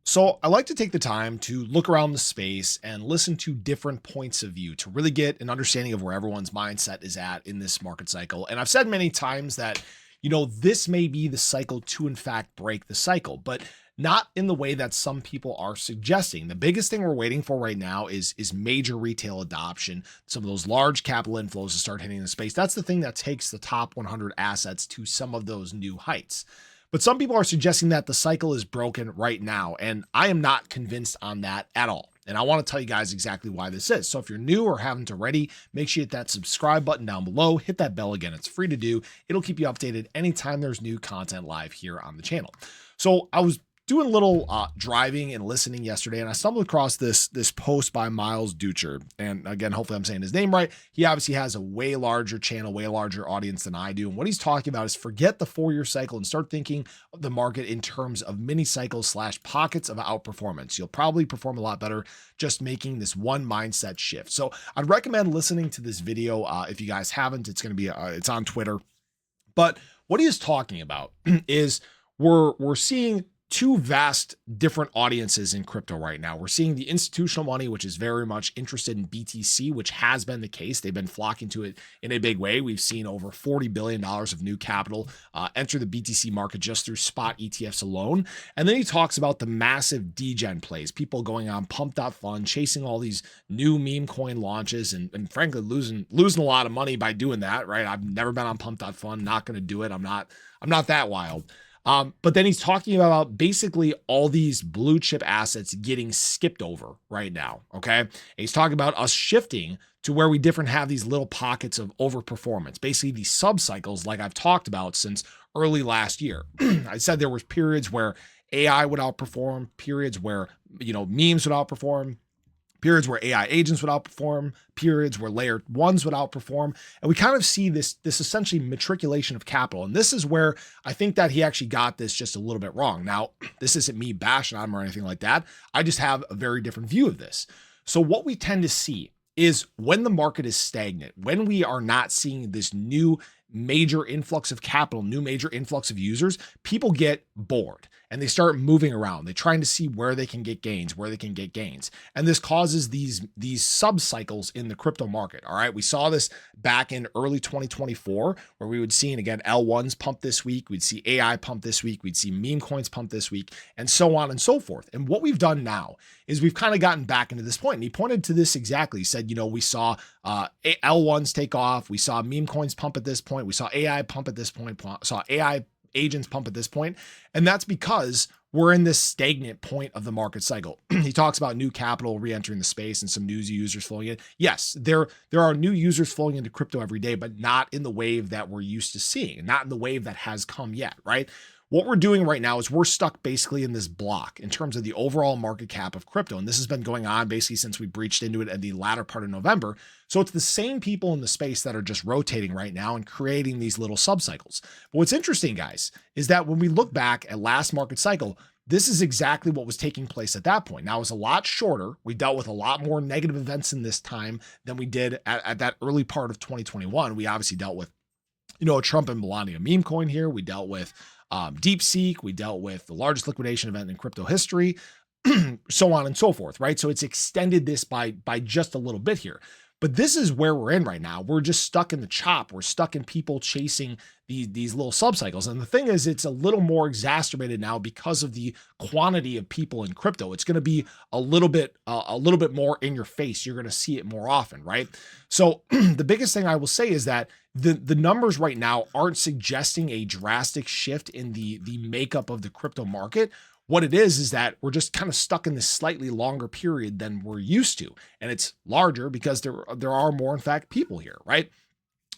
So I like to take the time to look around the space and listen to different points of view to really get an understanding of where everyone's mindset is at in this market cycle. And I've said many times that, this may be the cycle to in fact break the cycle, but not in the way that some people are suggesting. The biggest thing we're waiting for right now is major retail adoption, some of those large capital inflows to start hitting the space. That's the thing that takes the top 100 assets to some of those new heights. But some people are suggesting that the cycle is broken right now, and I am not convinced on that at all. And I want to tell you guys exactly why this is. So if you're new or haven't already, make sure you hit that subscribe button down below, hit that bell again. It's free to do. It'll keep you updated anytime there's new content live here on the channel. So I was doing a little driving and listening yesterday, and I stumbled across this post by Miles Ducher. And again, hopefully I'm saying his name right. He obviously has a way larger channel, way larger audience than I do. And what he's talking about is forget the 4-year cycle and start thinking of the market in terms of mini cycles / pockets of outperformance. You'll probably perform a lot better just making this one mindset shift. So I'd recommend listening to this video. If you guys haven't, it's going to be, it's on Twitter. But what he is talking about is we're seeing two vast different audiences in crypto right now. We're seeing the institutional money, which is very much interested in BTC, which has been the case. They've been flocking to it in a big way. We've seen over $40 billion of new capital enter the BTC market just through spot ETFs alone. And then he talks about the massive djed plays, people going on pump.fun, chasing all these new meme coin launches and frankly, losing a lot of money by doing that, right? I've never been on pump.fun, not going to do it. I'm not that wild. But then he's talking about basically all these blue chip assets getting skipped over right now. Okay. And he's talking about us shifting to where we different have these little pockets of overperformance, basically these sub cycles like I've talked about since early last year. I said there was periods where AI would outperform, periods where, memes would outperform, periods where AI agents would outperform, periods where layer ones would outperform. And we kind of see this essentially matriculation of capital. And this is where I think that he actually got this just a little bit wrong. Now, this isn't me bashing on him or anything like that. I just have a very different view of this. So what we tend to see is when the market is stagnant, when we are not seeing this new major influx of capital, new major influx of users, people get bored and they start moving around. They're trying to see where they can get gains, And this causes these sub cycles in the crypto market. All right. We saw this back in early 2024, where we would see, and again, L1s pump this week. We'd see AI pump this week. We'd see meme coins pump this week, and so on and so forth. And what we've done now is we've kind of gotten back into this point. And he pointed to this exactly. He said, we saw L1s take off. We saw meme coins pump at this point. We saw AI pump at this point, saw AI agents pump at this point. And that's because we're in this stagnant point of the market cycle. He talks about new capital re-entering the space and some new users flowing in. Yes, there are new users flowing into crypto every day, but not in the wave that we're used to seeing, not in the wave that has come yet, right? What we're doing right now is we're stuck basically in this block in terms of the overall market cap of crypto. And this has been going on basically since we breached into it at the latter part of November. So it's the same people in the space that are just rotating right now and creating these little subcycles. But what's interesting, guys, is that when we look back at last market cycle, this is exactly what was taking place at that point. Now it was a lot shorter. We dealt with a lot more negative events in this time than we did at that early part of 2021. We obviously dealt with, a Trump and Melania meme coin here. We dealt with DeepSeek. We dealt with the largest liquidation event in crypto history, so on and so forth, right? So it's extended this by just a little bit here. But this is where we're in right now. We're just stuck in the chop. We're stuck in people chasing these little subcycles. And the thing is, it's a little more exacerbated now because of the quantity of people in crypto. It's going to be a little bit more in your face. You're going to see it more often, right? So the biggest thing I will say is that the numbers right now aren't suggesting a drastic shift in the makeup of the crypto market. What it is that we're just kind of stuck in this slightly longer period than we're used to. And it's larger because there are more, in fact, people here, right?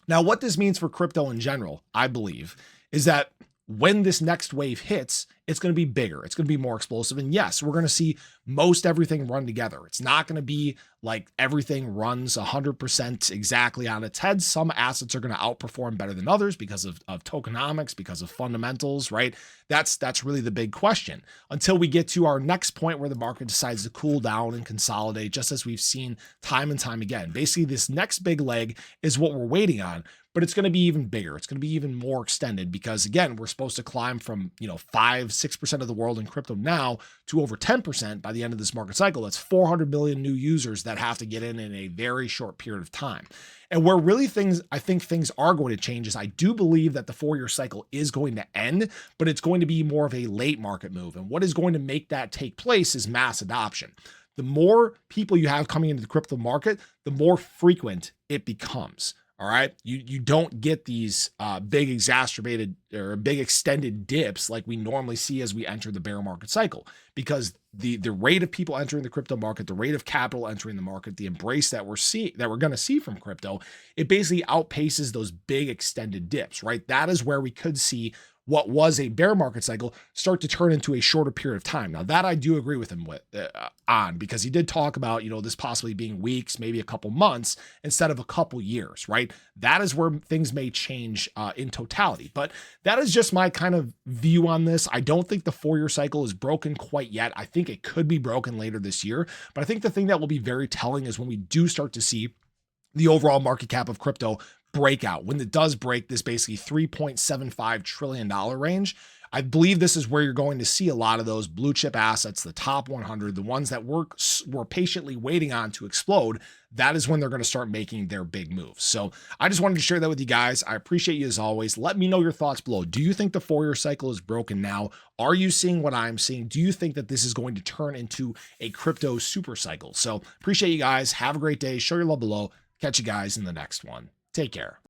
Now, what this means for crypto in general, I believe, is that when this next wave hits, it's going to be bigger. It's going to be more explosive. And yes, we're going to see most everything run together. It's not going to be like everything runs 100% exactly on its head. Some assets are going to outperform better than others because of tokenomics, because of fundamentals, right? That's really the big question until we get to our next point where the market decides to cool down and consolidate, just as we've seen time and time again. Basically, this next big leg is what we're waiting on. but it's going to be even bigger. It's going to be even more extended because again, we're supposed to climb from, 5-6% of the world in crypto now to over 10% by the end of this market cycle. That's 400 million new users that have to get in a very short period of time. And where really I think things are going to change is I do believe that the 4-year cycle is going to end, but it's going to be more of a late market move. And what is going to make that take place is mass adoption. The more people you have coming into the crypto market, the more frequent it becomes. All right. You don't get these big exacerbated or big extended dips like we normally see as we enter the bear market cycle, because the rate of people entering the crypto market, the rate of capital entering the market, the embrace that we're going to see from crypto, it basically outpaces those big extended dips, right? That is where we could see what was a bear market cycle start to turn into a shorter period of time. Now that I do agree with him on, because he did talk about, this possibly being weeks, maybe a couple months instead of a couple years, right? That is where things may change in totality. But that is just my kind of view on this. I don't think the 4-year cycle is broken quite yet. I think it could be broken later this year. But I think the thing that will be very telling is when we do start to see the overall market cap of crypto breakout. When it does break this basically $3.75 trillion range, I believe this is where you're going to see a lot of those blue chip assets, the top 100, the ones that we're patiently waiting on to explode. That is when they're going to start making their big moves. So I just wanted to share that with you guys. I appreciate you as always. Let me know your thoughts below. Do you think the 4-year cycle is broken now? Are you seeing what I'm seeing? Do you think that this is going to turn into a crypto super cycle? So appreciate you guys. Have a great day. Show your love below. Catch you guys in the next one. Take care.